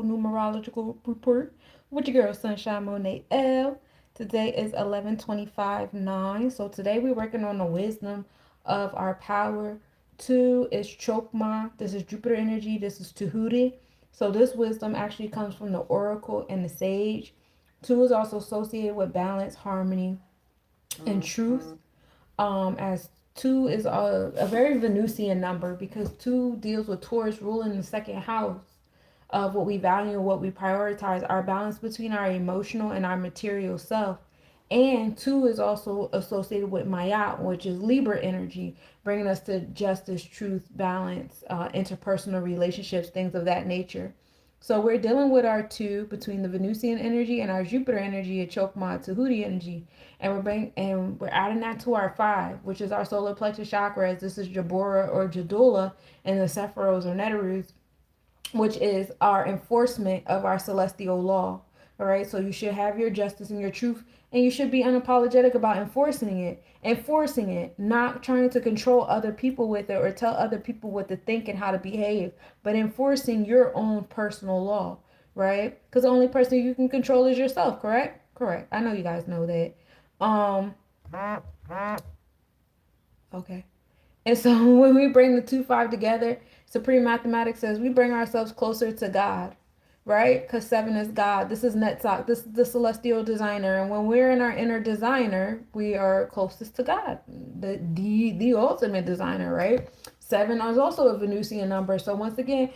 numerological report with your girl Sunshine Monet L. Today is 11/25/9. So today we're working on the wisdom of our power. 2 is Chokma. This is Jupiter energy. This is Tahuti. So this wisdom actually comes from the oracle and the sage. 2 is also associated with balance, harmony, and truth. As 2 is a very Venusian number because 2 deals with Taurus ruling the second house of what we value and what we prioritize, our balance between our emotional and our material self. And 2 is also associated with Mayat, which is Libra energy, bringing us to justice, truth, balance, interpersonal relationships, things of that nature. So we're dealing with our 2 between the Venusian energy and our Jupiter energy, a Chokma Tahuti energy, and we're adding that to our 5, which is our solar plexus chakra, as this is Jabora or Jadula, and the Sephiros or Neterus, which is our enforcement of our celestial law. All right, so you should have your justice and your truth, and you should be unapologetic about enforcing it, not trying to control other people with it or tell other people what to think and how to behave, but enforcing your own personal law, right? Because the only person you can control is yourself, correct? Correct. I know you guys know that. Um, okay. And so when we bring the 2 5 together, Supreme Mathematics says we bring ourselves closer to God, right? Because 7 is God. This is Netzach. This is the celestial designer. And when we're in our inner designer, we are closest to God, the ultimate designer, right? 7 is also a Venusian number. So once again,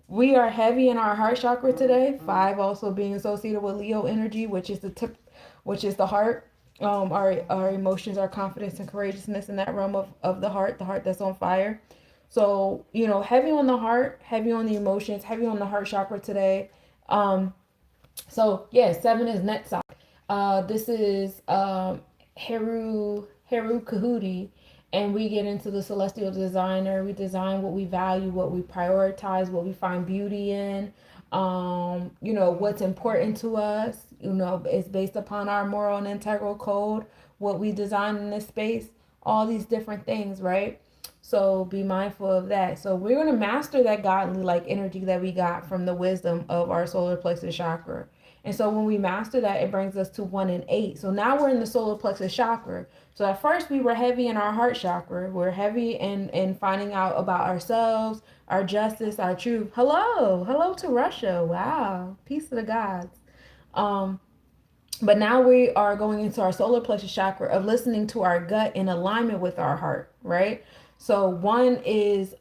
we are heavy in our heart chakra today. 5 also being associated with Leo energy, which is the tip, which is the heart. Our emotions, our confidence and courageousness in that realm of the heart that's on fire. So, heavy on the heart, heavy on the emotions, heavy on the heart chakra today. So yeah, 7 is Netzach. This is Heru Kahuti, and we get into the celestial designer. We design what we value, what we prioritize, what we find beauty in. What's important to us. It's based upon our moral and integral code. What we design in this space, all these different things, right? So be mindful of that. So we're going to master that godly like energy that we got from the wisdom of our solar plexus chakra. And so when we master that, it brings us to 1 and 8. So now we're in the solar plexus chakra. So at first we were heavy in our heart chakra. We're heavy in finding out about ourselves, our justice, our truth. Hello to Russia. Wow, peace to the gods. Um, but now we are going into our solar plexus chakra of listening to our gut in alignment with our heart, right? So one is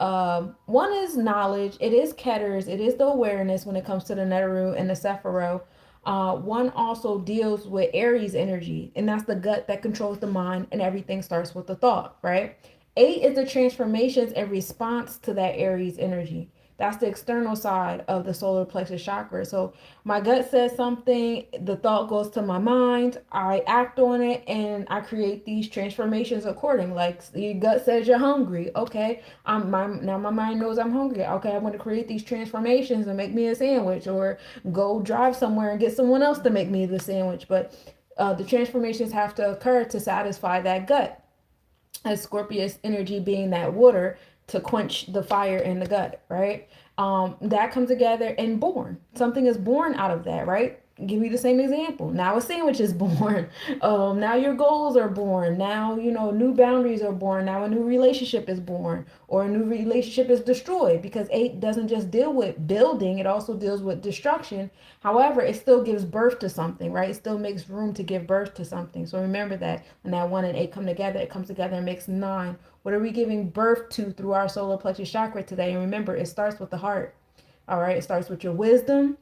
knowledge. It is Ketters. It is the awareness when it comes to the Neteru and the Sephiro. One also deals with Aries energy, and that's the gut that controls the mind, and everything starts with the thought, right? 8 is the transformations and response to that Aries energy. That's the external side of the solar plexus chakra. So my gut says something, the thought goes to my mind, I act on it, and I create these transformations according. Like your gut says you're hungry. Okay, now my mind knows I'm hungry. Okay, I'm going to create these transformations and make me a sandwich, or go drive somewhere and get someone else to make me the sandwich. But the transformations have to occur to satisfy that gut, as Scorpius energy being that water to quench the fire in the gut, right? That comes together and born. Something is born out of that, right? Give you the same example. Now a sandwich is born. Now your goals are born. Now, new boundaries are born. Now a new relationship is born, or a new relationship is destroyed, because 8 doesn't just deal with building, it also deals with destruction. However, it still gives birth to something, right? It still makes room to give birth to something. So remember that when that 1 and 8 come together, it comes together and makes 9. What are we giving birth to through our solar plexus chakra today? And remember, it starts with the heart. All right, it starts with your wisdom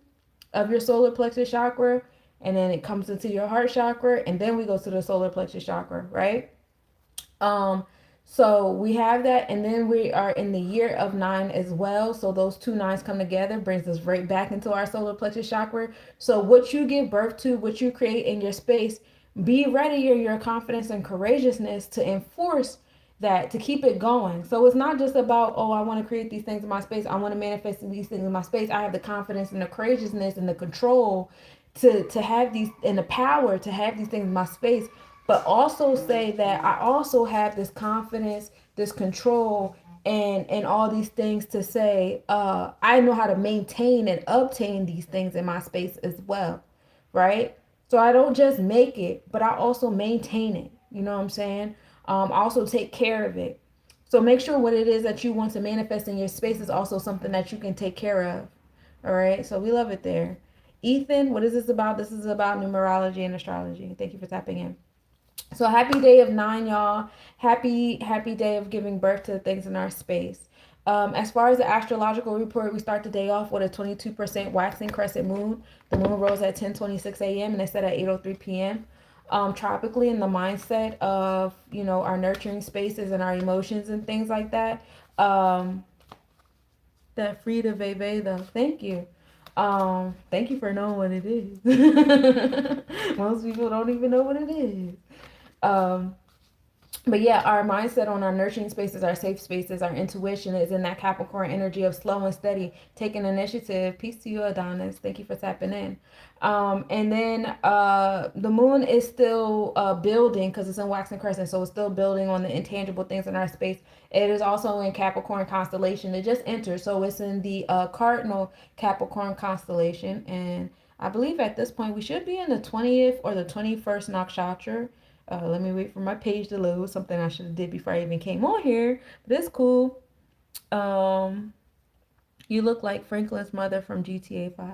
of your solar plexus chakra, and then it comes into your heart chakra, and then we go to the solar plexus chakra, right? So we have that, and then we are in the year of 9 as well. So those 2 nines come together, brings us right back into our solar plexus chakra. So what you give birth to, what you create in your space, be ready in your confidence and courageousness to enforce that, to keep it going. So it's not just about, oh, I want to create these things in my space, I want to manifest these things in my space. I have the confidence and the courageousness and the control to have these, and the power to have these things in my space, but also say that I also have this confidence, this control, and all these things to say, I know how to maintain and obtain these things in my space as well, right? So I don't just make it, but I also maintain it. You know what I'm saying? I also take care of it. So make sure what it is that you want to manifest in your space is also something that you can take care of. All right. So we love it there. Ethan, what is this about? This is about numerology and astrology. Thank you for tapping in. So happy day of 9, y'all. Happy day of giving birth to things in our space. As far as the astrological report, we start the day off with a 22% waxing crescent moon. The moon rose at 10:26 a.m. and it set at 8:03 p.m. Tropically, in the mindset of our nurturing spaces and our emotions and things like that. That Frida Veve though, thank you. Thank you for knowing what it is. Most people don't even know what it is. Um, but yeah, our mindset on our nurturing spaces, our safe spaces, our intuition is in that Capricorn energy of slow and steady, taking initiative. Peace to you, Adonis. Thank you for tapping in. And then the moon is still building because it's in waxing crescent, so it's still building on the intangible things in our space. It is also in Capricorn constellation. It just entered, so it's in the cardinal Capricorn constellation, and I believe at this point we should be in the 20th or the 21st nakshatra. Let me wait for my page to load. Something I should have did before I even came on here, but it's cool. Um, you look like Franklin's mother from GTA 5.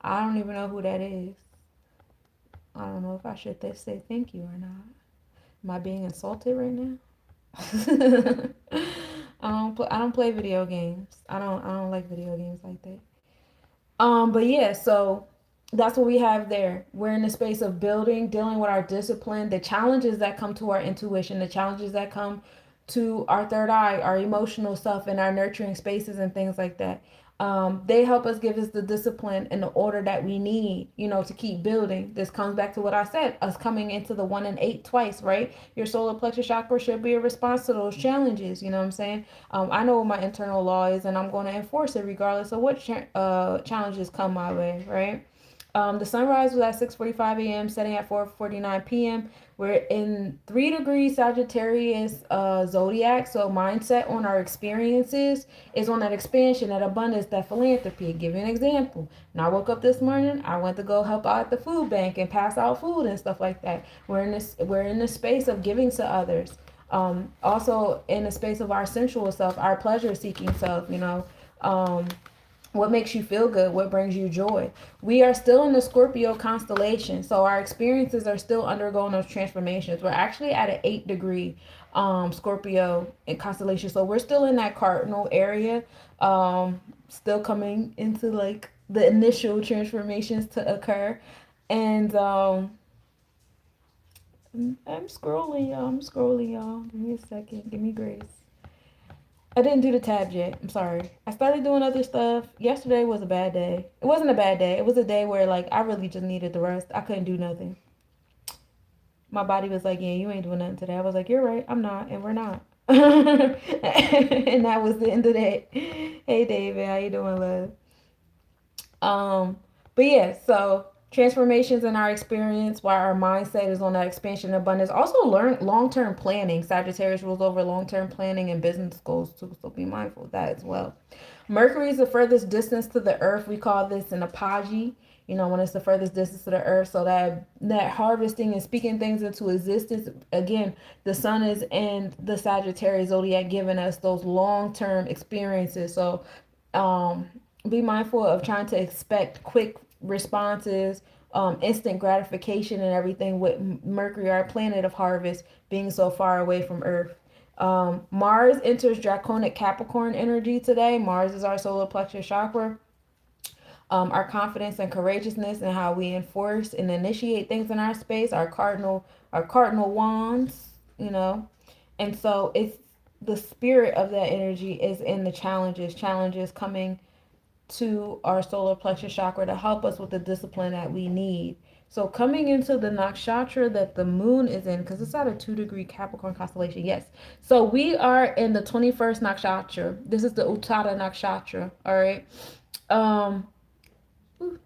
I don't even know who that is. I don't know if I should say thank you or not. Am I being insulted right now? I don't play video games. I don't like video games like that. But yeah, so that's what we have there. We're in the space of building, dealing with our discipline, the challenges that come to our intuition, the challenges that come to our third eye, our emotional stuff, and our nurturing spaces and things like that. They help us, give us the discipline and the order that we need, to keep building. This comes back to what I said, us coming into the 1 and 8 twice, right? Your solar plexus chakra should be a response to those challenges. You know what I'm saying? I know what my internal law is, and I'm going to enforce it regardless of what challenges come my way, right? The sunrise was at 6:45 a.m., setting at 4:49 p.m. We're in 3 degrees Sagittarius zodiac, so mindset on our experiences is on that expansion, that abundance, that philanthropy. Give you an example. When I woke up this morning, I went to go help out at the food bank and pass out food and stuff like that. We're in this space of giving to others. Also in the space of our sensual self, our pleasure seeking self. What makes you feel good, what brings you joy. We are still in the Scorpio constellation, so our experiences are still undergoing those transformations. We're actually at an 8-degree Scorpio in constellation, so we're still in that cardinal area, still coming into like the initial transformations to occur. And I'm scrolling, y'all. Give me a second. Give me grace. I didn't do the tabs yet. I'm sorry. I started doing other stuff. Yesterday was a bad day. It wasn't a bad day. It was a day where like I really just needed the rest. I couldn't do nothing. My body was like, "Yeah, you ain't doing nothing today." I was like, "You're right. I'm not, and we're not." And that was the end of that. Hey, David, how you doing, love? But yeah, so transformations in our experience while our mindset is on that expansion and abundance. Also learn long-term planning. Sagittarius rules over long-term planning and business goals too, so be mindful of that as well. Mercury is the furthest distance to the earth. We call this an apogee, when it's the furthest distance to the earth. So that harvesting and speaking things into existence. Again, the sun is in the Sagittarius zodiac, giving us those long-term experiences. So be mindful of trying to expect quick responses, instant gratification and everything with Mercury, our planet of harvest, being so far away from Earth. Mars enters draconic Capricorn energy today. Mars is our solar plexus chakra. Our confidence and courageousness and how we enforce and initiate things in our space, our cardinal wands, and so it's the spirit of that energy is in the challenges coming to our solar plexus chakra to help us with the discipline that we need. So coming into the nakshatra that the moon is in, because it's at a 2-degree Capricorn constellation. Yes. So we are in the 21st nakshatra. This is the Uttara nakshatra. All right.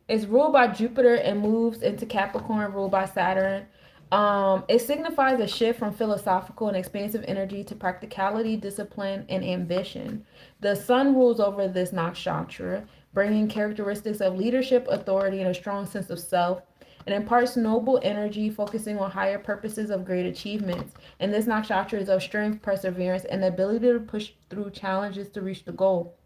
It's ruled by Jupiter and moves into Capricorn, ruled by Saturn. It signifies a shift from philosophical and expansive energy to practicality, discipline, and ambition. The sun rules over this nakshatra, bringing characteristics of leadership, authority, and a strong sense of self. It imparts noble energy, focusing on higher purposes of great achievements. And this nakshatra is of strength, perseverance, and the ability to push through challenges to reach the goal.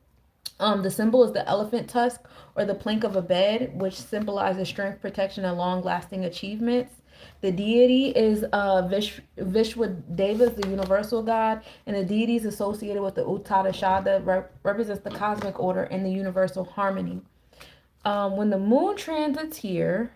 The symbol is the elephant tusk or the plank of a bed, which symbolizes strength, protection, and long lasting achievements. The deity is Vishwadeva, the universal god, and the deities associated with the Uttada Shada represents the cosmic order and the universal harmony. When the moon transits here,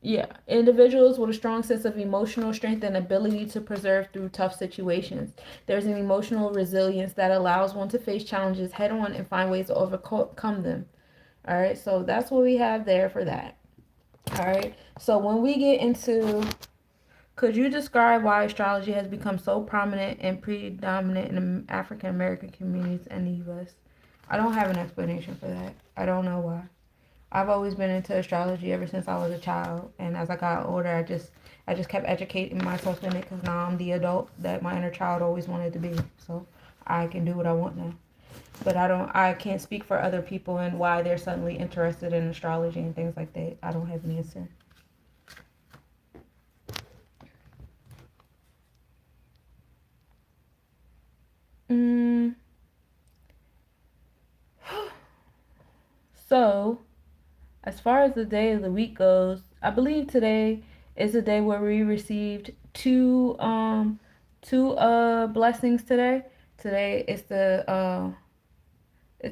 yeah, individuals with a strong sense of emotional strength and ability to preserve through tough situations. There's an emotional resilience that allows one to face challenges head on and find ways to overcome them. All right, so that's what we have there for that. All right, so when we get into, could you describe why astrology has become so prominent and predominant in African American communities in the U.S.? I don't have an explanation for that. I don't know why. I've always been into astrology ever since I was a child, and as I got older, I just kept educating myself in it because now I'm the adult that my inner child always wanted to be. So I can do what I want now. But I can't speak for other people and why they're suddenly interested in astrology and things like that. I don't have an answer. Mm. So, as far as the day of the week goes, I believe today is the day where we received two blessings today. Today is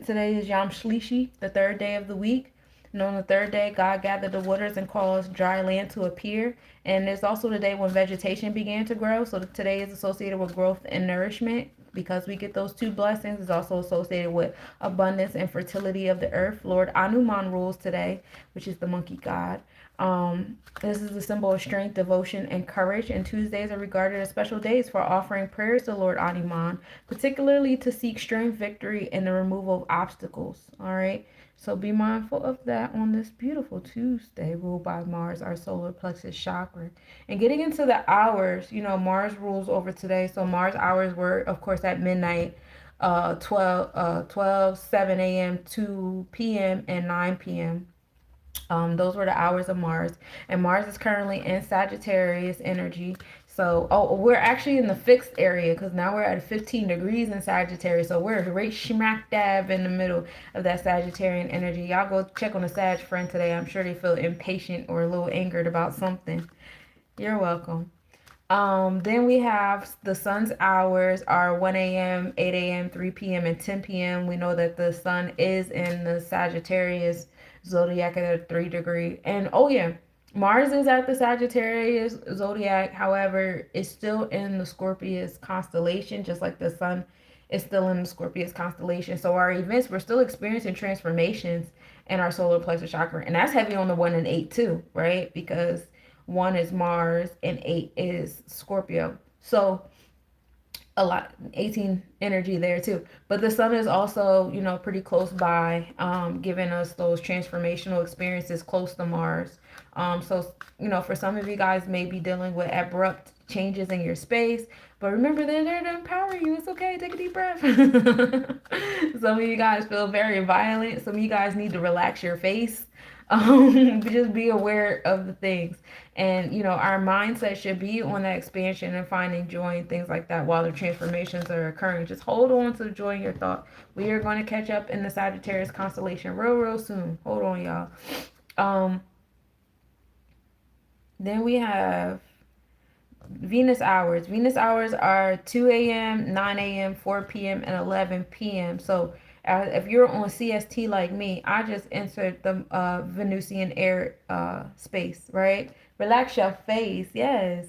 today is Yom Shlishi, the third day of the week. And on the third day, God gathered the waters and caused dry land to appear. And it's also the day when vegetation began to grow. So today is associated with growth and nourishment. Because we get those two blessings, it's also associated with abundance and fertility of the earth. Lord Anuman rules today, which is the monkey god. This is a symbol of strength, devotion, and courage. And Tuesdays are regarded as special days for offering prayers to Lord Anuman, particularly to seek strength, victory, and the removal of obstacles. All right. So be mindful of that on this beautiful Tuesday, ruled by Mars, our solar plexus chakra. And getting into the hours, Mars rules over today. So Mars hours were, of course, at midnight, 7 a.m., 2 p.m., and 9 p.m. Those were the hours of Mars. And Mars is currently in Sagittarius energy. So, we're actually in the fixed area because now we're at 15 degrees in Sagittarius. So we're right smack dab in the middle of that Sagittarian energy. Y'all go check on a Sag friend today. I'm sure they feel impatient or a little angered about something. You're welcome. Then we have the sun's hours are 1 a.m., 8 a.m., 3 p.m., and 10 p.m. We know that the sun is in the Sagittarius zodiac at a 3 degree. And oh yeah, Mars is at the Sagittarius zodiac. However, it's still in the Scorpius constellation, just like the sun is still in the Scorpius constellation. So our events, we're still experiencing transformations in our solar plexus chakra. And that's heavy on the 1 and 8 too, right? Because 1 is Mars and 8 is Scorpio. So a lot 18 energy there too, but the sun is also pretty close by, giving us those transformational experiences close to Mars. So for some of you guys may be dealing with abrupt changes in your space, but remember they're there to empower you. It's okay, take a deep breath. Some of you guys feel very violent. Some of you guys need to relax your face. Just be aware of the things. And our mindset should be on that expansion and finding joy and things like that while the transformations are occurring. Just hold on to the joy in your thought. We are going to catch up in the Sagittarius constellation real soon. Hold on, y'all. Then we have Venus hours. Venus hours are 2 a.m., 9 a.m., 4 p.m., and 11 p.m. So if you're on CST like me, I just entered the Venusian air space, right? Relax your face, yes.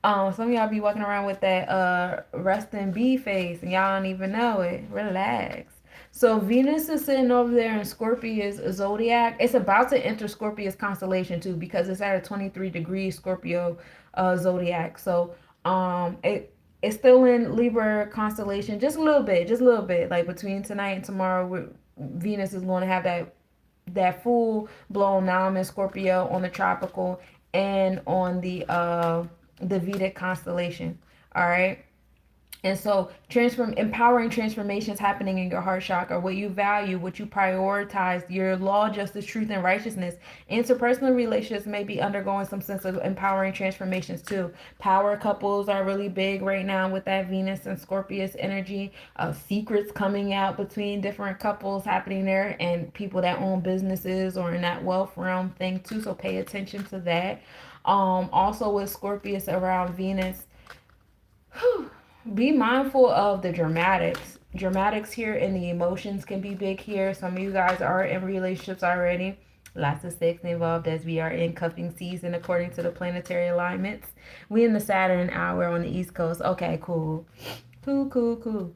Some of y'all be walking around with that rest and be face, and y'all don't even know it. Relax. So Venus is sitting over there in Scorpius zodiac. It's about to enter Scorpius constellation too because it's at a 23-degree Scorpio zodiac. So it's still in Libra constellation, just a little bit. Like between tonight and tomorrow, Venus is going to have that full blown now I'm in Scorpio on the tropical and on the Vedic constellation. All right. And so empowering transformations happening in your heart chakra, what you value, what you prioritize, your law, justice, truth, and righteousness. Interpersonal relationships may be undergoing some sense of empowering transformations too. Power couples are really big right now with that Venus and Scorpius energy. Secrets coming out between different couples happening there, and people that own businesses or in that wealth realm thing too. So pay attention to that. Also with Scorpius around Venus, be mindful of the dramatics. Dramatics here and the emotions can be big here. Some of you guys are in relationships already. Lots of sex involved as we are in cuffing season according to the planetary alignments. We in the Saturn hour on the East Coast. Okay, cool. Cool.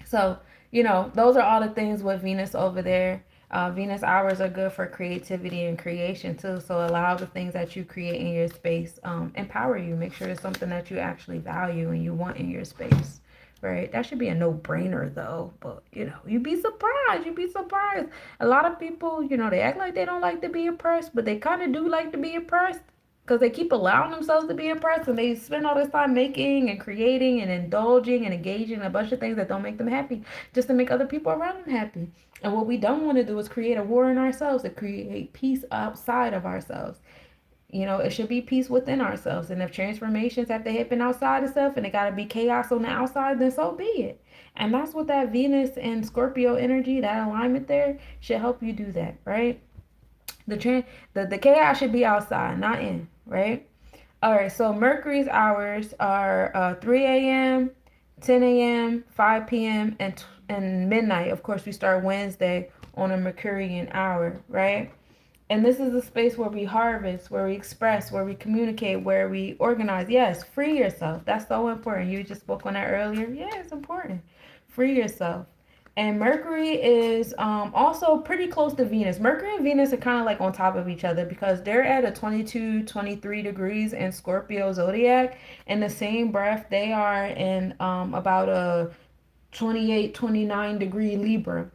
So, those are all the things with Venus over there. Venus hours are good for creativity and creation too. So allow the things that you create in your space empower you. Make sure it's something that you actually value and you want in your space. Right? That should be a no-brainer though. But you'd be surprised. You'd be surprised. A lot of people, they act like they don't like to be oppressed, but they kind of do like to be oppressed because they keep allowing themselves to be oppressed and they spend all this time making and creating and indulging and engaging in a bunch of things that don't make them happy just to make other people around them happy. And what we don't want to do is create a war in ourselves, to create peace outside of ourselves. It should be peace within ourselves. And if transformations have to happen outside of self and it got to be chaos on the outside, then so be it. And that's what that Venus and Scorpio energy, that alignment there, should help you do that, right? The chaos should be outside, not in, right? All right, so Mercury's hours are 3 a.m., 10 a.m., 5 p.m., and midnight. Of course, we start Wednesday on a Mercurian hour, right? And this is a space where we harvest, where we express, where we communicate, where we organize. Yes, free yourself. That's so important. You just spoke on that earlier. Yeah, it's important. Free yourself. And Mercury is also pretty close to Venus. Mercury and Venus are kind of like on top of each other because they're at a 22, 23 degrees in Scorpio zodiac. In the same breath, they are in about a 28, 29 degree Libra.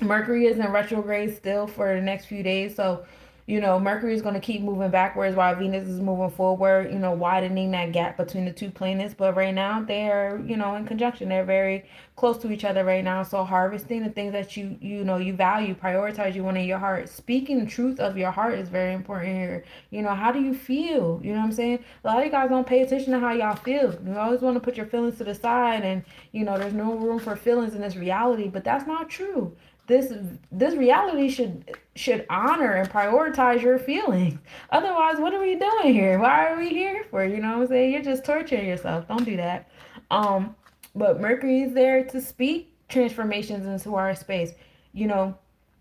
Mercury is in retrograde still for the next few days. So, Mercury is going to keep moving backwards while Venus is moving forward, widening that gap between the two planets. But right now, they're, in conjunction. They're very close to each other right now. So, harvesting the things that you value, prioritize, you want in your heart. Speaking the truth of your heart is very important here. How do you feel? You know what I'm saying? A lot of you guys don't pay attention to how y'all feel. You always want to put your feelings to the side and, there's no room for feelings in this reality. But that's not true. This reality should honor and prioritize your feelings. Otherwise, what are we doing here? Why are we here for? You know what I'm saying? You're just torturing yourself. Don't do that. But Mercury is there to speak transformations into our space.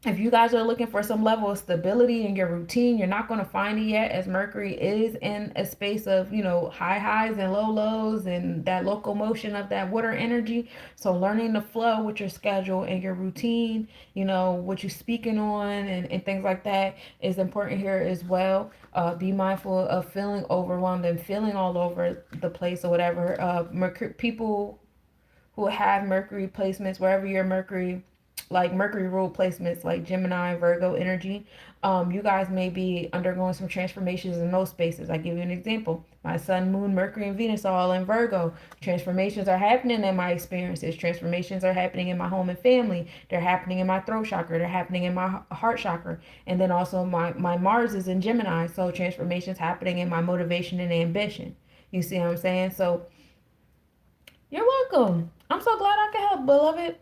If you guys are looking for some level of stability in your routine, you're not going to find it yet, as Mercury is in a space of, high highs and low lows and that locomotion of that water energy. So learning to flow with your schedule and your routine, what you're speaking on and things like that is important here as well. Be mindful of feeling overwhelmed and feeling all over the place or whatever. People who have Mercury placements, wherever your Mercury, like Mercury rule placements, like Gemini and Virgo energy, you guys may be undergoing some transformations in those spaces. I give you an example. My Sun, Moon, Mercury, and Venus are all in Virgo. Transformations are happening in my experiences. Transformations are happening in my home and family. They're happening in my throat chakra. They're happening in my heart chakra. And then also my Mars is in Gemini. So transformations happening in my motivation and ambition. You see what I'm saying? So you're welcome. I'm so glad I could help, beloved.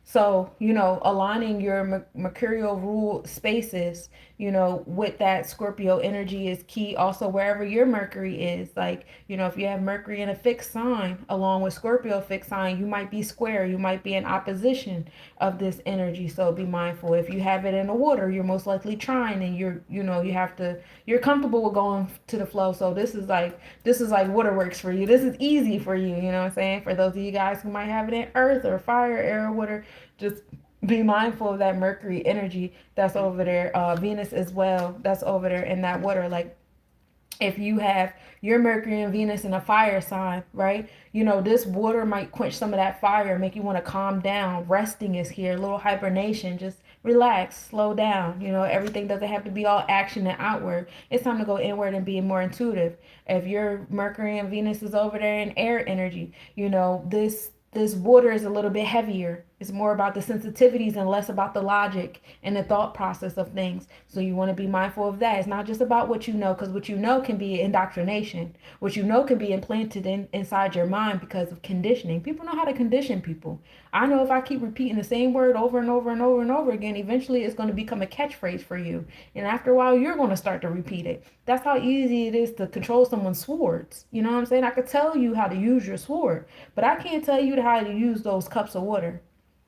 So, aligning your mercurial rule spaces, with that Scorpio energy is key. Also, wherever your Mercury is, like, if you have Mercury in a fixed sign along with Scorpio fixed sign, you might be square, you might be in opposition of this energy. So be mindful. If you have it in the water, you're most likely trine and you're comfortable with going to the flow. So this is like waterworks for you. This is easy for you. You know what I'm saying? For those of you guys who might have it in earth or fire, air, water, just be mindful of that Mercury energy that's over there. Venus as well, that's over there in that water. Like, if you have your Mercury and Venus in a fire sign, right? This water might quench some of that fire, make you want to calm down. Resting is here, a little hibernation, just relax, slow down. Everything doesn't have to be all action and outward. It's time to go inward and be more intuitive. If your Mercury and Venus is over there in air energy, this water is a little bit heavier. It's more about the sensitivities and less about the logic and the thought process of things. So you want to be mindful of that. It's not just about what you know, because what you know can be indoctrination. What you know can be implanted inside your mind because of conditioning. People know how to condition people. I know if I keep repeating the same word over and over and over and over again, eventually it's going to become a catchphrase for you. And after a while, you're going to start to repeat it. That's how easy it is to control someone's swords. You know what I'm saying? I could tell you how to use your sword, but I can't tell you how to use those cups of water.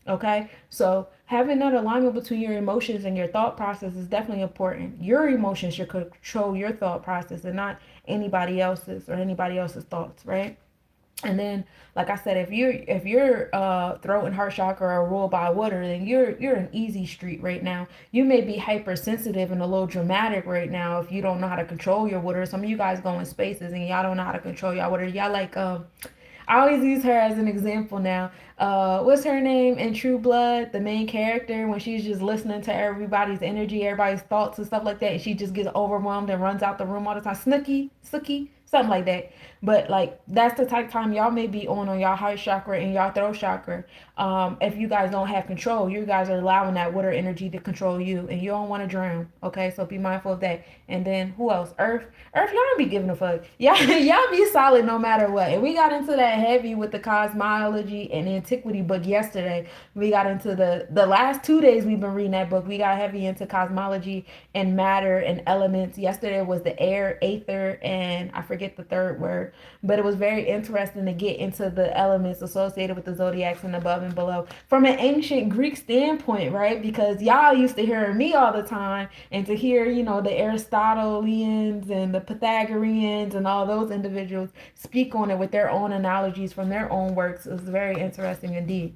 Okay, so having that alignment between your emotions and your thought process is definitely important. Your emotions should control your thought process and not anybody else's thoughts, right? And then, like I said, if your throat and heart chakra are ruled by water, then you're an easy street right now. You may be hypersensitive and a little dramatic right now if you don't know how to control your water. Some of you guys go in spaces and y'all don't know how to control your water. Y'all like I always use her as an example now. What's her name in True Blood? The main character, when she's just listening to everybody's energy, everybody's thoughts and stuff like that, and she just gets overwhelmed and runs out the room all the time. Snooky, something like that. But like that's the type of time y'all may be on y'all heart chakra and y'all throat chakra. If you guys don't have control, you guys are allowing that water energy to control you, and you don't want to drown. Okay, so be mindful of that. And then who else? Earth, y'all don't be giving a fuck. Y'all be solid no matter what. And we got into that heavy with the cosmology and antiquity book yesterday. We got into the last 2 days we've been reading that book. We got heavy into cosmology and matter and elements. Yesterday was the air, aether, and I forget the third word. But it was very interesting to get into the elements associated with the zodiacs and above and below from an ancient Greek standpoint, right? Because y'all used to hear me all the time, and to hear, the Aristotelians and the Pythagoreans and all those individuals speak on it with their own analogies from their own works is very interesting indeed.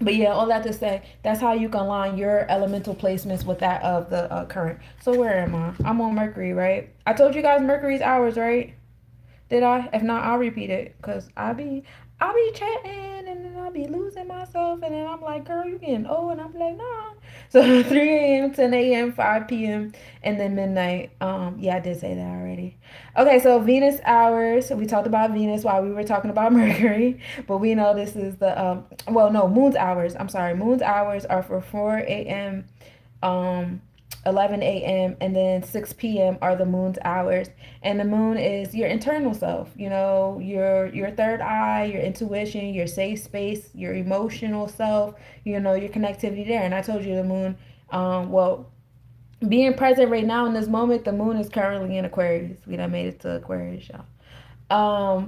But yeah, all that to say, that's how you can line your elemental placements with that of the current. So where am I? I'm on Mercury, right? I told you guys Mercury's hours, right? Did I? If not, I'll repeat it because I be chatting and then I'll be losing myself and then I'm like, girl, you getting old, and I'm like, nah. So 3 a.m., 10 a.m., 5 p.m., and then midnight. Yeah, I did say that already. Okay, so Venus hours. We talked about Venus while we were talking about Mercury, but we know this is the well, no, Moon's hours. I'm sorry, Moon's hours are for 4 a.m. 11 a.m. and then 6 p.m. are the moon's hours. And the moon is your internal self, your third eye, your intuition, your safe space, your emotional self, your connectivity there. And I told you the moon, well, being present right now in this moment, the moon is currently in Aquarius. We done made it to Aquarius, y'all.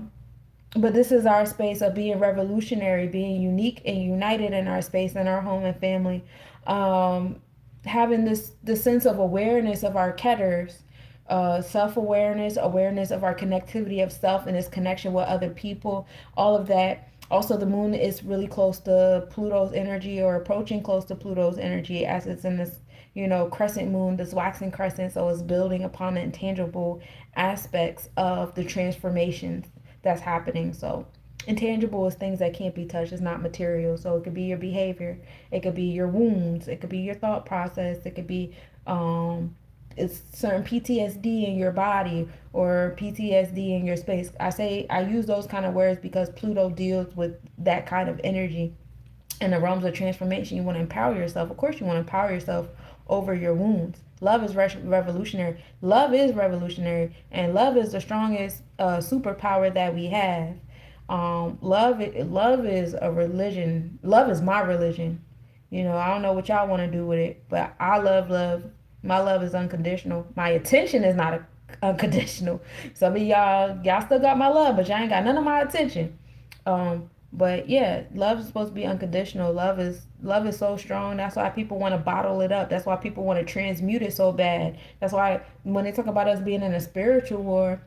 But this is our space of being revolutionary, being unique and united in our space, in our home and family. Having this sense of awareness of our ketters, self-awareness, awareness of our connectivity of self and its connection with other people, all of that. Also, the moon is really close to Pluto's energy, or approaching close to Pluto's energy, as it's in this, crescent moon, this waxing crescent. So it's building upon the intangible aspects of the transformations that's happening. So intangible is things that can't be touched. It's not material. So it could be your behavior, it could be your wounds, it could be your thought process, it could be it's certain PTSD in your body or PTSD in your space. I use those kind of words because Pluto deals with that kind of energy. In the realms of transformation, you want to empower yourself. Of course, you want to empower yourself over your wounds. Love is revolutionary. Love is revolutionary, and love is the strongest superpower that we have. Love is a religion. Love is my religion. I don't know what y'all want to do with it, but I love love. My love is unconditional. My attention is not unconditional. Some of y'all still got my love, but y'all ain't got none of my attention. But yeah, love is supposed to be unconditional. Love is so strong. That's why people want to bottle it up. That's why people want to transmute it so bad. That's why when they talk about us being in a spiritual war,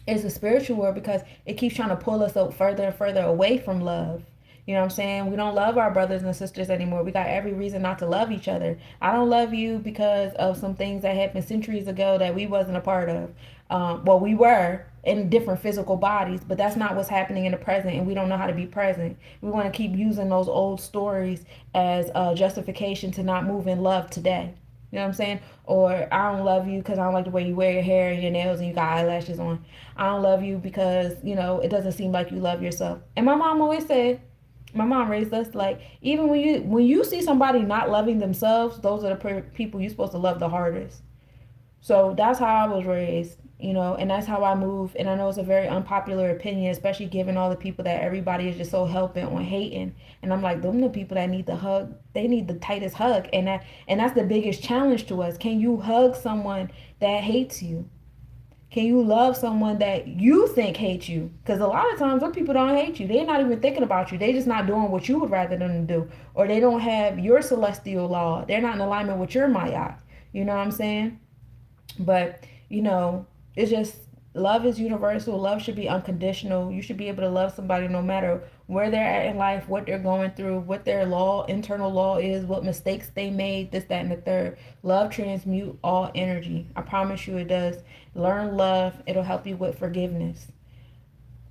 it's a spiritual war because it keeps trying to pull us up further and further away from love. You know what I'm saying? We don't love our brothers and sisters anymore. We got every reason not to love each other. I don't love you because of some things that happened centuries ago that we wasn't a part of. Well, we were in different physical bodies, but that's not what's happening in the present, and we don't know how to be present. We want to keep using those old stories as justification to not move in love today. You know what I'm saying? Or I don't love you because I don't like the way you wear your hair and your nails and you got eyelashes on. I don't love you because, it doesn't seem like you love yourself. And my mom always said, my mom raised us like, even when you see somebody not loving themselves, those are the people you're supposed to love the hardest. So that's how I was raised, and that's how I move. And I know it's a very unpopular opinion, especially given all the people that everybody is just so hell bent on hating. And I'm like, them the people that need the hug. They need the tightest hug, and that's the biggest challenge to us. Can you hug someone that hates you? Can you love someone that you think hates you? Because a lot of times, some people don't hate you. They're not even thinking about you. They just not doing what you would rather them do, or they don't have your celestial law. They're not in alignment with your Maya. You know what I'm saying? But, it's just love is universal. Love should be unconditional. You should be able to love somebody no matter where they're at in life, what they're going through, what their internal law is, what mistakes they made, this, that, and the third. Love transmute all energy. I promise you it does. Learn love. It'll help you with forgiveness.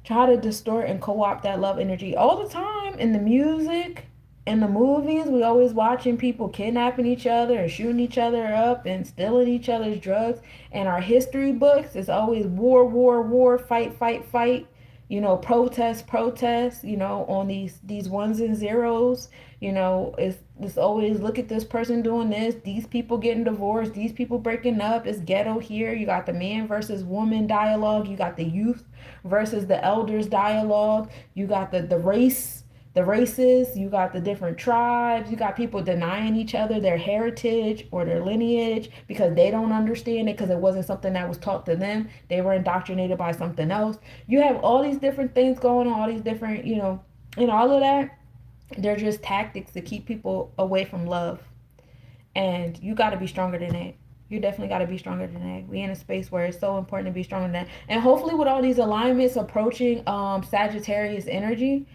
Try to distort and co-opt that love energy all the time in the music, in the movies. We always watching people kidnapping each other and shooting each other up and stealing each other's drugs. And our history books, it's always war, war, war, fight, fight, fight. Protest, protest. On these ones and zeros. It's always, look at this person doing this. These people getting divorced. These people breaking up. It's ghetto here. You got the man versus woman dialogue. You got the youth versus the elders dialogue. You got the races, you got the different tribes, you got people denying each other their heritage or their lineage because they don't understand it because it wasn't something that was taught to them. They were indoctrinated by something else. You have all these different things going on, all these different, and all of that. They're just tactics to keep people away from love. And you got to be stronger than that. You definitely got to be stronger than that. We in a space where it's so important to be stronger than that. And hopefully, with all these alignments approaching Sagittarius energy,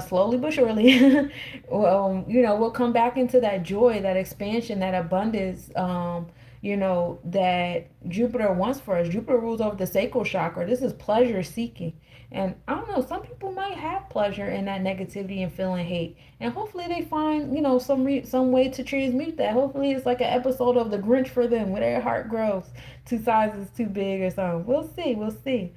slowly but surely, we'll come back into that joy, that expansion, that abundance. That Jupiter wants for us. Jupiter rules over the sacral chakra. This is pleasure seeking. And I don't know, some people might have pleasure in that negativity and feeling hate. And hopefully they find, some way to transmute that. Hopefully it's like an episode of The Grinch for them where their heart grows two sizes too big or something. We'll see.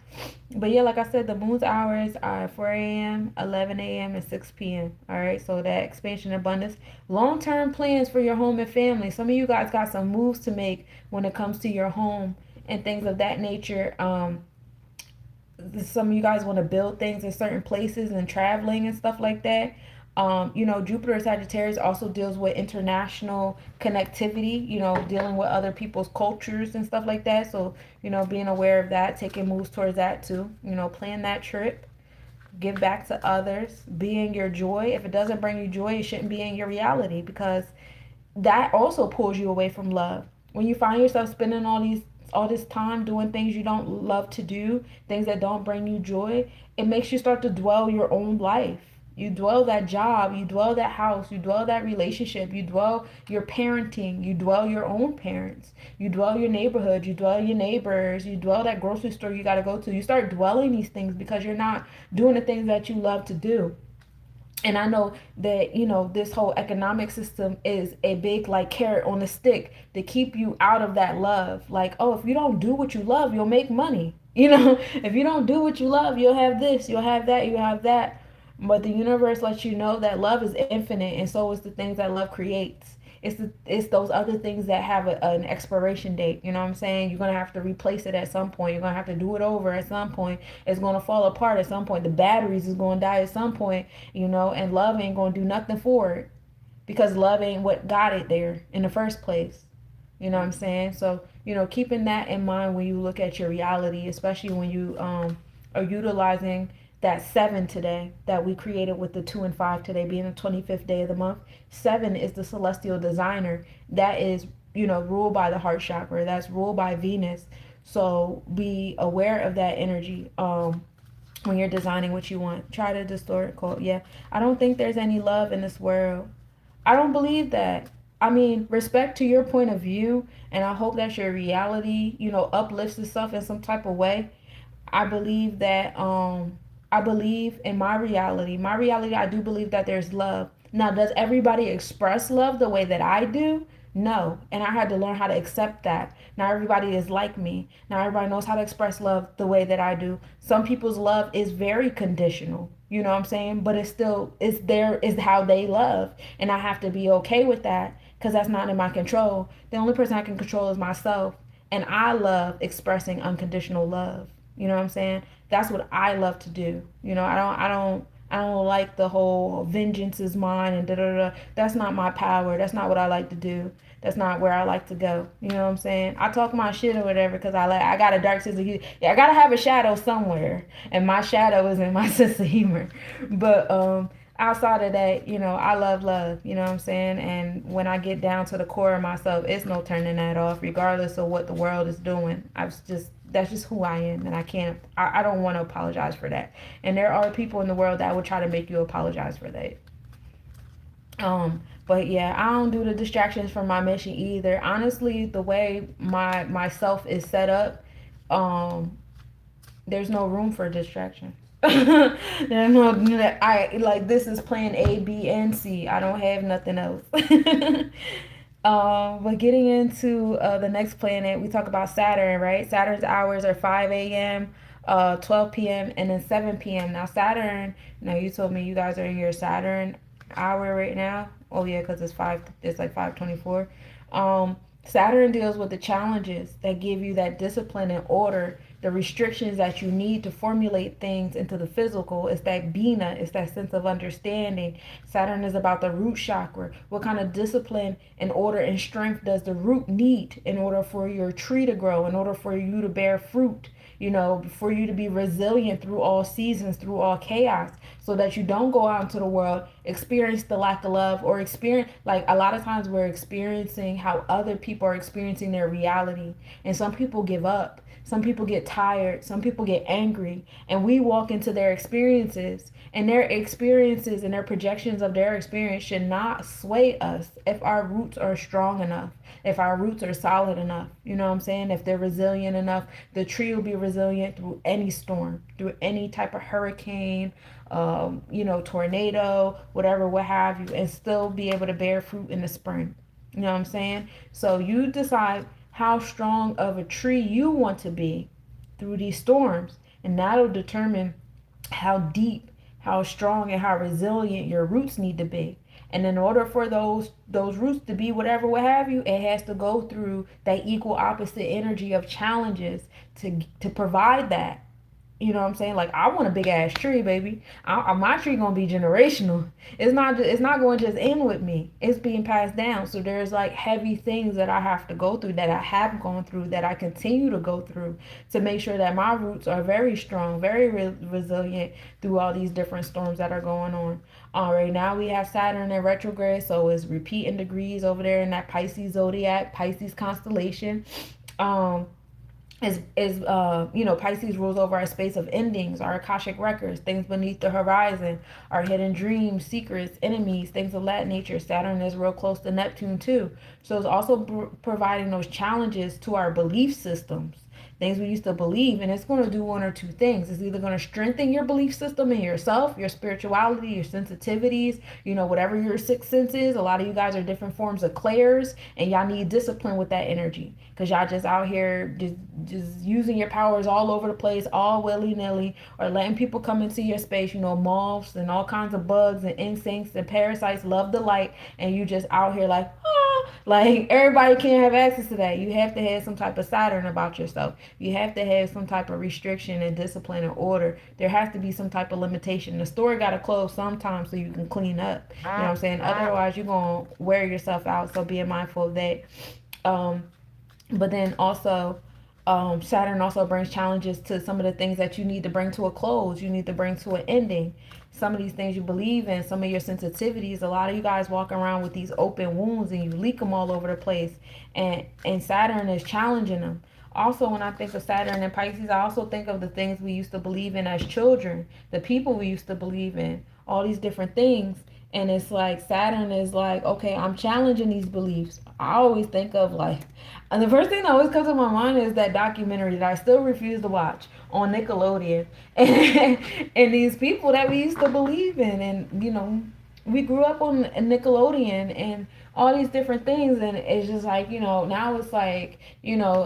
But yeah, like I said, the moon's hours are 4 a.m., 11 a.m., and 6 p.m. All right, so that expansion abundance. Long-term plans for your home and family. Some of you guys got some moves to make when it comes to your home and things of that nature. Some of you guys want to build things in certain places and traveling and stuff like that. Jupiter Sagittarius also deals with international connectivity, dealing with other people's cultures and stuff like that. So, being aware of that, taking moves towards that too, plan that trip, give back to others, be in your joy. If it doesn't bring you joy, it shouldn't be in your reality because that also pulls you away from love. When you find yourself spending all this time doing things you don't love to do, things that don't bring you joy, it makes you start to dwell your own life. You dwell that job, you dwell that house, you dwell that relationship, you dwell your parenting, you dwell your own parents, you dwell your neighborhood, you dwell your neighbors, you dwell that grocery store you got to go to. You start dwelling these things because you're not doing the things that you love to do. And I know that, this whole economic system is a big like carrot on a stick to keep you out of that love. Like, oh, if you don't do what you love, you'll make money. If you don't do what you love, you'll have this, you'll have that, you'll have that. But the universe lets you know that love is infinite, and so is the things that love creates. It's those other things that have an expiration date. You know what I'm saying? You're gonna have to replace it at some point. You're gonna have to do it over at some point. It's gonna fall apart at some point. The batteries is gonna die at some point. And love ain't gonna do nothing for it because love ain't what got it there in the first place. You know what I'm saying? So keeping that in mind when you look at your reality, especially when you are utilizing that 7 today that we created with the 2 and 5 today being the 25th day of the month. 7 is the celestial designer that is, ruled by the heart chakra. That's ruled by Venus. So be aware of that energy. when you're designing what you want. Try to distort quote. Yeah. I don't think there's any love in this world. I don't believe that. I mean, respect to your point of view, and I hope that your reality, uplifts itself in some type of way. I believe that I believe in my reality. My reality, I do believe that there's love. Now, does everybody express love the way that I do? No. And I had to learn how to accept that. Not everybody is like me. Not everybody knows how to express love the way that I do. Some people's love is very conditional. You know what I'm saying? But it's how they love. And I have to be okay with that because that's not in my control. The only person I can control is myself. And I love expressing unconditional love. You know what I'm saying? That's what I love to do. I don't like the whole vengeance is mine and da da da. That's not my power. That's not what I like to do. That's not where I like to go. You know what I'm saying? I talk my shit or whatever because I got a dark sense of humor. Yeah, I gotta have a shadow somewhere, and my shadow is in my sense of humor. But outside of that, I love. You know what I'm saying? And when I get down to the core of myself, it's no turning that off, regardless of what the world is doing. That's just who I am, and I don't want to apologize for that. And there are people in the world that would try to make you apologize for that. But yeah, I don't do the distractions from my mission either. Honestly, the way my myself is set up, um, there's no room for distraction. There's no I like this is plan A, B, and C. I don't have nothing else. But getting into the next planet, we talk about Saturn, right? Saturn's hours are 5 a.m., 12 p.m., and then 7 p.m. Now, Saturn, now you told me you guys are in your Saturn hour right now. Oh, yeah, because it's like 5:24. Saturn deals with the challenges that give you that discipline and order, the restrictions that you need to formulate things into the physical. It's that Bina, it's that sense of understanding. Saturn is about the root chakra. What kind of discipline and order and strength does the root need in order for your tree to grow, in order for you to bear fruit? For you to be resilient through all seasons, through all chaos, so that you don't go out into the world, experience the lack of love, or experience, like a lot of times we're experiencing how other people are experiencing their reality. And some people give up. Some people get tired. Some people get angry. And we walk into their experiences, and their experiences and their projections of their experience should not sway us if our roots are strong enough, if our roots are solid enough. You know what I'm saying? If they're resilient enough, the tree will be resilient through any storm, through any type of hurricane, tornado, whatever, what have you, and still be able to bear fruit in the spring. You know what I'm saying? So you decide how strong of a tree you want to be through these storms, and that'll determine how deep, how strong, and how resilient your roots need to be. And in order for those roots to be whatever, what have you, it has to go through that equal opposite energy of challenges to provide that. You know what I'm saying? Like I want a big ass tree, baby. My tree gonna be generational. It's not going to just end with me. It's being passed down. So there's like heavy things that I have to go through, that I have gone through, that I continue to go through, to make sure that my roots are very strong, very resilient through all these different storms that are going on. Right now we have Saturn in retrograde, so it's repeating degrees over there in that Pisces zodiac, Pisces constellation. Um, Pisces rules over our space of endings, our Akashic records, things beneath the horizon, our hidden dreams, secrets, enemies, things of that nature. Saturn is real close to Neptune too. So it's also providing those challenges to our belief systems, things we used to believe. And it's going to do one or two things. It's either going to strengthen your belief system in yourself, your spirituality, your sensitivities, whatever your sixth sense is. A lot of you guys are different forms of clairs, and y'all need discipline with that energy, because y'all just out here just using your powers all over the place, all willy-nilly, or letting people come into your space. Moths and all kinds of bugs and insects and parasites love the light, and you just out here like everybody can't have access to that. You have to have some type of Saturn about yourself. You have to have some type of restriction and discipline and order. There has to be some type of limitation. The store got to close sometimes so you can clean up. You know what I'm saying? Otherwise, you're going to wear yourself out. So being mindful of that. But then also, Saturn also brings challenges to some of the things that you need to bring to a close. You need to bring to an ending. Some of these things you believe in, some of your sensitivities. A lot of you guys walk around with these open wounds and you leak them all over the place. And Saturn is challenging them. Also, when I think of Saturn and Pisces, I also think of the things we used to believe in as children, the people we used to believe in, all these different things. And it's like Saturn is like, okay, I'm challenging these beliefs. I always think of like, and the first thing that always comes to my mind is that documentary that I still refuse to watch on Nickelodeon, and these people that we used to believe in, and we grew up on Nickelodeon and all these different things, and it's just like, now it's like,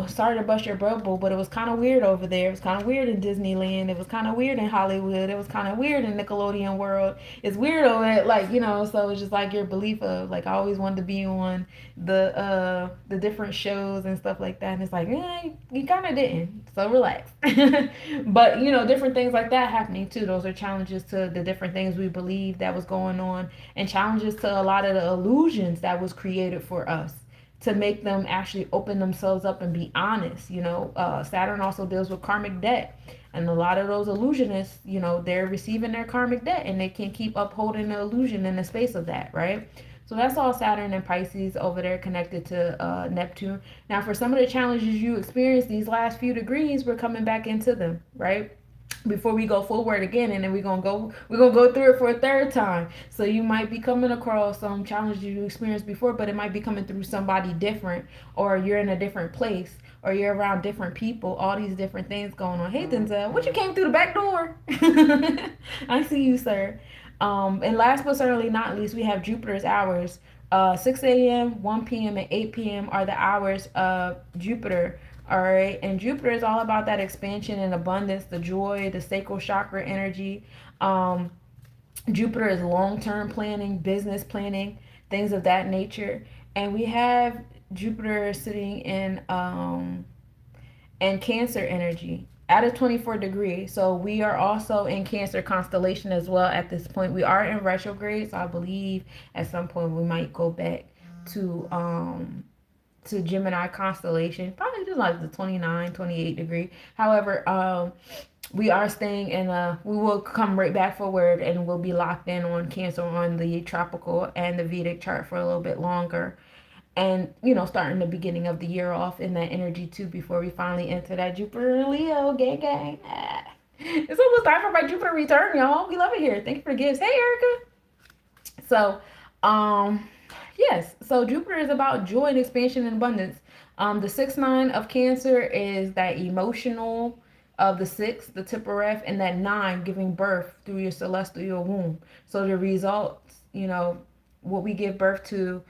sorry to bust your bubble, but it was kind of weird over there. It was kind of weird in Disneyland. It was kind of weird in Hollywood. It was kind of weird in Nickelodeon world. It's weird over it, like, so it's just like your belief of like, I always wanted to be on the different shows and stuff like that, and it's like, you kind of didn't, so relax. But different things like that happening too. Those are challenges to the different things we believe that was going on, and challenges to a lot of the illusions that was created for us to make them actually open themselves up and be honest. Saturn also deals with karmic debt, and a lot of those illusionists, they're receiving their karmic debt, and they can keep upholding the illusion in the space of that, right? So that's all Saturn and Pisces over there connected to Neptune. Now, for some of the challenges you experienced these last few degrees, we're coming back into them, right? Before we go forward again, and then we're gonna go through it for a third time. So you might be coming across some challenges you experienced before, but it might be coming through somebody different, or you're in a different place, or you're around different people, all these different things going on. Hey Denzel, what, you came through the back door? I see you, sir. And last but certainly not least, we have Jupiter's hours. 6 a.m., 1 p.m., and 8 p.m. are the hours of Jupiter. All right. And Jupiter is all about that expansion and abundance, the joy, the sacral chakra energy. Um, Jupiter is long term planning, business planning, things of that nature. And we have Jupiter sitting in Cancer energy at a 24 degree. So we are also in Cancer constellation as well at this point. We are in retrograde, so I believe at some point we might go back to Gemini constellation, probably just like the 29, 28 degree. However, we are staying in we will come right back forward, and we'll be locked in on Cancer on the tropical and the Vedic chart for a little bit longer. And starting the beginning of the year off in that energy too, before we finally enter that Jupiter Leo gang gang. It's almost time for my Jupiter return, y'all. We love it here. Thank you for the gifts. Hey, Erica. So, yes. So Jupiter is about joy and expansion and abundance. The 6-9 of Cancer is that emotional of the 6, the Tippereth, and that 9 giving birth through your celestial womb. So the results, what we give birth to,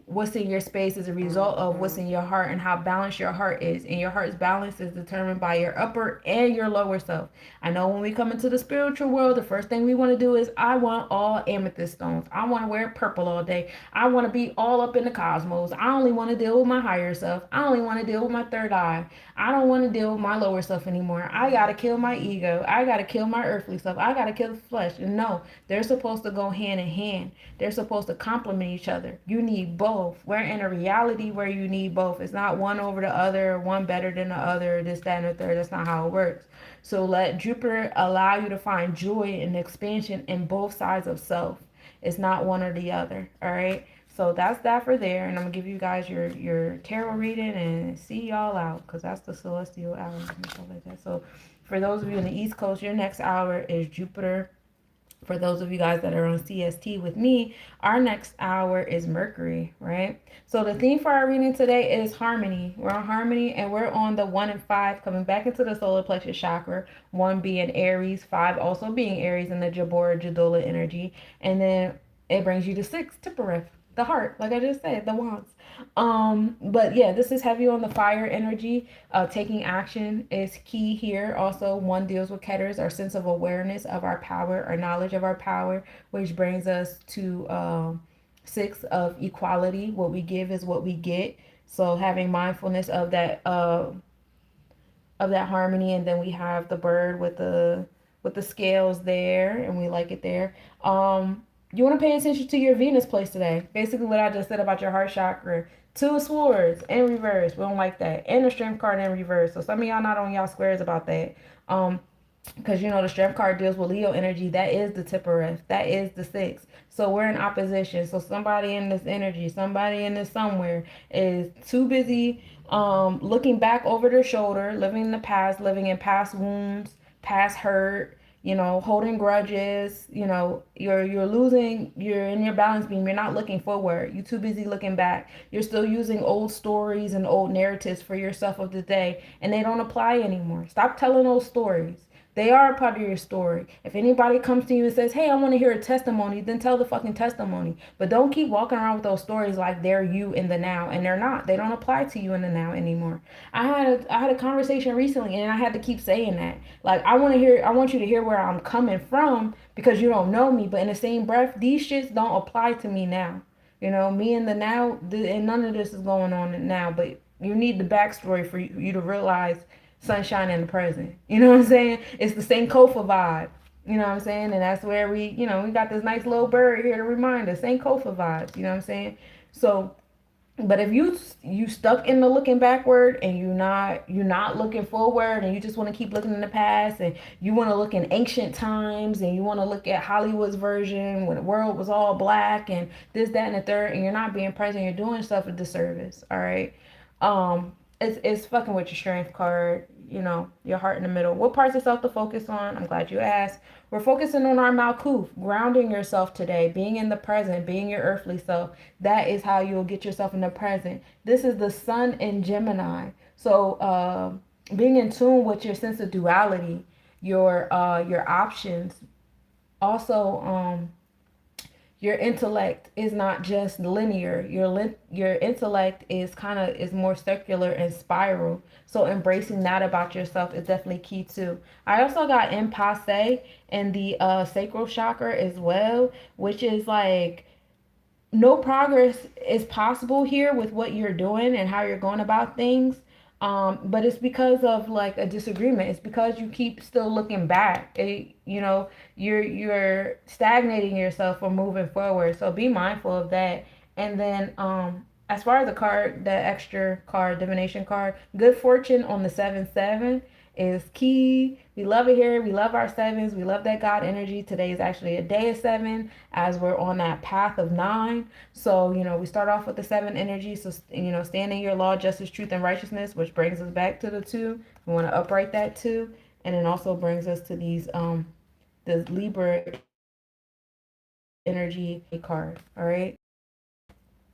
what's in your space is a result of what's in your heart and how balanced your heart is. And your heart's balance is determined by your upper and your lower self. I know when we come into the spiritual world, the first thing we want to do is, I want all amethyst stones. I want to wear purple all day. I want to be all up in the cosmos. I only want to deal with my higher self. I only want to deal with my third eye. I don't want to deal with my lower self anymore. I got to kill my ego. I got to kill my earthly self. I got to kill the flesh. And no, they're supposed to go hand in hand. They're supposed to complement each other. You need both. We're in a reality where you need both. It's not one over the other, one better than the other, this, that, and the third. That's not how it works. So let Jupiter allow you to find joy and expansion in both sides of self. It's not one or the other. All right. So that's that for there. And I'm going to give you guys your tarot reading and see y'all out, because that's the celestial hour and stuff like that. So for those of you in the East Coast, your next hour is Jupiter. For those of you guys that are on CST with me, our next hour is Mercury, right? So the theme for our reading today is harmony. We're on harmony, and we're on the 1 and 5 coming back into the solar plexus chakra. 1 being Aries, 5 also being Aries in the Jabora Jadula energy. And then it brings you to 6, Tippereth, the heart, like I just said, the wands. But yeah, this is heavy on the fire energy. Taking action is key here. Also, 1 deals with Ketters, our sense of awareness of our power, our knowledge of our power, which brings us to 6 of equality. What we give is what we get. So having mindfulness of that harmony. And then we have the bird with the scales there, and we like it there. You want to pay attention to your Venus place today. Basically what I just said about your heart chakra. 2 of Swords in reverse. We don't like that. And the Strength card in reverse. So some of y'all not on y'all squares about that. because you know the strength card deals with Leo energy. That is the Tippereth. That is the 6. So we're in opposition. So somebody in this energy, somebody in this somewhere is too busy looking back over their shoulder, living in the past, living in past wounds, past hurt, you know, holding grudges. You know, you're losing, you're in your balance beam, you're not looking forward, you're too busy looking back, you're still using old stories and old narratives for yourself of the day, and they don't apply anymore. Stop telling those stories. They are a part of your story. If anybody comes to you and says, "Hey, I want to hear a testimony," then tell the fucking testimony. But don't keep walking around with those stories like they're you in the now, and they're not. They don't apply to you in the now anymore. I had a conversation recently, and I had to keep saying that. Like, I want you to hear where I'm coming from because you don't know me. But in the same breath, these shits don't apply to me now. You know, me in the now, and none of this is going on now. But you need the backstory for you to realize sunshine in the present. You know what I'm saying? It's the St. Kofa vibe. You know what I'm saying? And that's where we got this nice little bird here to remind us. St. Kofa vibes. You know what I'm saying? So, but if you stuck in the looking backward and you're not looking forward, and you just want to keep looking in the past, and you want to look in ancient times, and you want to look at Hollywood's version when the world was all black and this, that, and the third, and you're not being present, you're doing yourself a disservice. All right. It's fucking with your strength card, you know, your heart in the middle. What parts of self to focus on? I'm glad you asked. We're focusing on our Malkuth, grounding yourself today, being in the present, being your earthly self. That is how you'll get yourself in the present. This is the sun in Gemini. So being in tune with your sense of duality, your options. Also, your intellect is not just linear. Your intellect is more circular and spiral. So embracing that about yourself is definitely key too. I also got impasse in the sacral chakra as well, which is like no progress is possible here with what you're doing and how you're going about things. But it's because of like a disagreement. It's because you keep still looking back. You're stagnating yourself from moving forward. So be mindful of that. And then as far as the card, the extra card, divination card, good fortune on the 7-7 is key. We love it here. We love our sevens. We love that God energy. Today is actually a day of 7 as we're on that path of 9. So, we start off with the 7 energy. So, stand in your law, justice, truth, and righteousness, which brings us back to the 2. We want to upright that 2. And it also brings us to the Libra energy card. All right.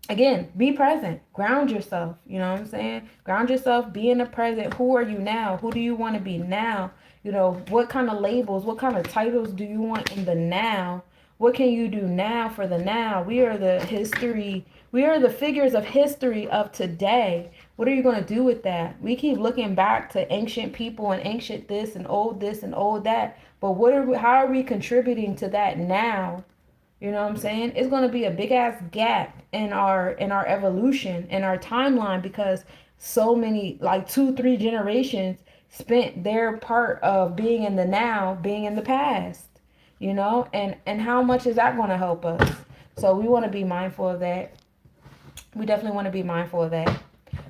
Again, be present. Ground yourself. You know what I'm saying? Ground yourself. Be in the present. Who are you now? Who do you want to be now? What kind of labels, what kind of titles do you want in the now? What can you do now for the now? We are the history. We are the figures of history of today. What are you going to do with that? We keep looking back to ancient people and ancient this and old that. But how are we contributing to that now? You know what I'm saying? It's going to be a big ass gap in our evolution, in our timeline, because so many, like 2-3 generations spent their part of being in the now, being in the past, and how much is that going to help us? So we want to be mindful of that. We definitely want to be mindful of that.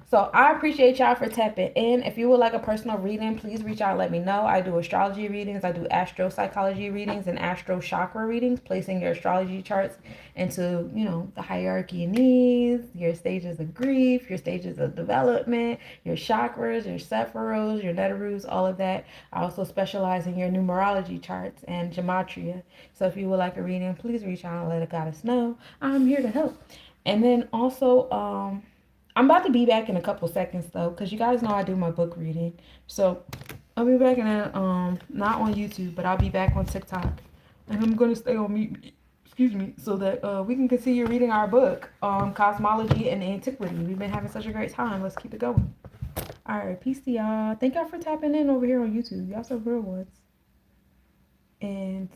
So I appreciate y'all for tapping in. If you would like a personal reading, please reach out and let me know. I do astrology readings. I do astro psychology readings and astro chakra readings, placing your astrology charts into, the hierarchy of needs, your stages of grief, your stages of development, your chakras, your sephiros, your netarus, all of that. I also specialize in your numerology charts and gematria. So if you would like a reading, please reach out and let a goddess know. I'm here to help. And then also, I'm about to be back in a couple seconds though, because you guys know I do my book reading. So I'll be back in not on YouTube, but I'll be back on TikTok. And I'm gonna stay on mute, so that we can continue reading our book, Cosmology and Antiquity. We've been having such a great time. Let's keep it going. Alright, peace to y'all. Thank y'all for tapping in over here on YouTube. Y'all so real ones. And